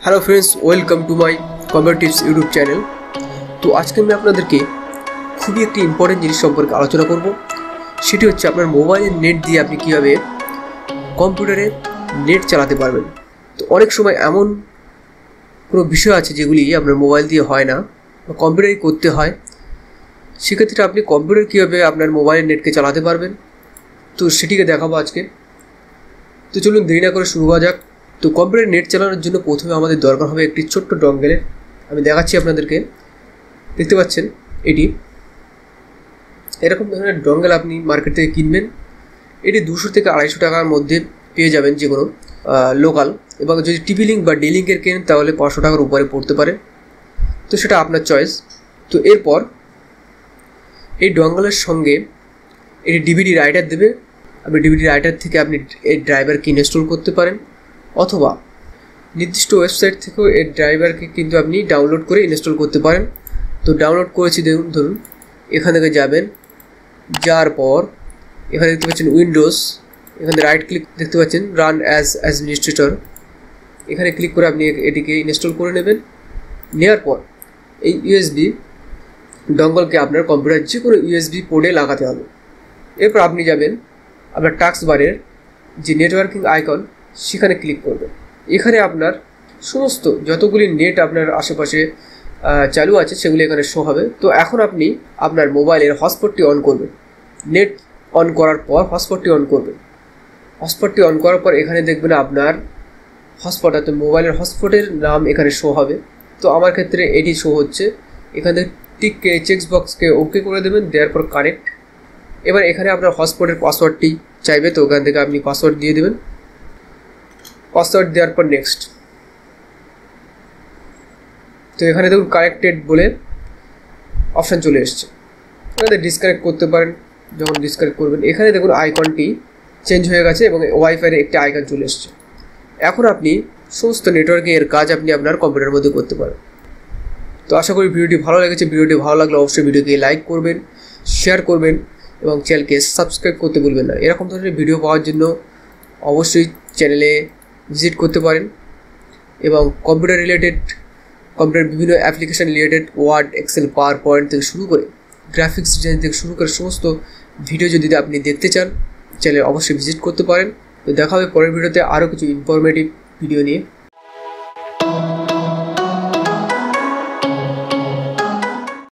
Hello friends, welcome to my computer tips YouTube channel. तो आज के मैं আপনাদেরকে খুবই একটি ইম্পর্টেন্ট জিনিস সম্পর্কে আলোচনা করব। সেটি হচ্ছে আপনার মোবাইলের নেট দিয়ে আপনি কিভাবে কম্পিউটারে নেট চালাতে পারবেন। তো অনেক সময় এমন কোনো বিষয় আছে যেগুলি আপনার মোবাইল দিয়ে হয় না বা কম্পিউটারে করতে হয়। সেক্ষেত্রে আপনি কম্পিউটার কিভাবে আপনার মোবাইলের নেটকে চালাতে পারবেন, তো সেটিকে দেখাবো আজকে। তো চলুন দেরি না করে শুরু করা যাক। তো কম্পিউটার নেট চালানোর জন্য প্রথমে আমাদের দরকার হবে একটি ছোট্ট ডঙ্গেলের। আমি দেখাচ্ছি আপনাদেরকে, দেখতে পাচ্ছেন এটি এরকম ধরনের ডঙ্গেল আপনি মার্কেট থেকে কিনবেন। এটি 200 থেকে 250 টাকার মধ্যে পেয়ে যাবেন যে কোনো লোকাল, এবং যদি টিভি লিঙ্ক বা ডি লিঙ্কের কেনেন তাহলে 500 টাকার উপরে পড়তে পারে। তো সেটা আপনার চয়েস। তো এরপর এই ডঙ্গেলের সঙ্গে এটি ডিভিডি রাইটার দেবে। আপনি ডিভিডি রাইটার থেকে আপনি এই ড্রাইভারকে ইনস্টল করতে পারেন, অথবা নির্দিষ্ট ওয়েবসাইট থেকেও এই ড্রাইভারকে কিন্তু আপনি ডাউনলোড করে ইনস্টল করতে পারেন। তো ডাউনলোড করেছি, ধরুন এখান থেকে যাবেন, যাওয়ার পর এখানে দেখতে পাচ্ছেন উইন্ডোজ, এখানে রাইট ক্লিক দেখতে পাচ্ছেন রান অ্যাজ অ্যাডমিনিস্ট্রেটর, এখানে ক্লিক করে আপনি এটিকে ইনস্টল করে নেবেন। নেওয়ার পর এই ইউএসবি ডঙ্গলকে আপনার কম্পিউটার যে কোনো ইউএসবি পোর্টে লাগাতে হবে। এরপর আপনি যাবেন আপনার টাস্ক বারের যে নেটওয়ার্কিং আইকন, সেখানে ক্লিক করবেন। এখানে আপনার সমস্ত যতগুলি নেট আপনার আশেপাশে চালু আছে সেগুলি এখানে শো হবে। তো এখন আপনি আপনার মোবাইলের হটস্পটটি অন করবেন। নেট অন করার পর হটস্পটটি অন করবেন। হটস্পটটি অন করার পর এখানে দেখবেন আপনার হটস্পট, অর্থাৎ মোবাইলের হটস্পটের নাম এখানে শো হবে। তো আমার ক্ষেত্রে এটি শো হচ্ছে। এখানে টিককে চেক বক্সকে ওকে করে দেবেন, দেওয়ার পর কানেক্ট। এবার এখানে আপনার হটস্পটের পাসওয়ার্ডটি চাইবে, তো ওখান থেকে আপনি পাসওয়ার্ড দিয়ে দেবেন। পাসওয়ার্ড দেওয়ার পর নেক্সট। তো এখানে দেখুন কানেক্টেড বলে অপশান চলে এসছে। এখানে ডিসকানেক্ট করতে পারেন। যখন ডিসকানেক্ট করবেন এখানে দেখুন আইকনটি চেঞ্জ হয়ে গেছে এবং ওয়াইফাইয়ের একটি আইকন চলে এসছে। এখন আপনি সমস্ত নেটওয়ার্কিং এর কাজ আপনি আপনার কম্পিউটারের মধ্যে করতে পারেন। তো আশা করি ভিডিওটি ভালো লেগেছে। ভিডিওটি ভালো লাগলে অবশ্যই ভিডিওকে লাইক করবেন, শেয়ার করবেন এবং চ্যানেলকে সাবস্ক্রাইব করতে ভুলবেন না। এরকম ধরনের ভিডিও পাওয়ার জন্য অবশ্যই চ্যানেলে ভিজিট করতে পারেন। এবং কম্পিউটার বিভিন্ন application related Word, Excel, PowerPoint থেকে শুরু করে গ্রাফিক্স ডিজাইন থেকে শুরু করে সমস্ত ভিডিও যদি আপনি দেখতে চান, চ্যানেলে অবশ্যই ভিজিট করতে পারেন। তো দেখা হবে পরের ভিডিওতে আরও কিছু ইনফরমেটিভ ভিডিও নিয়ে।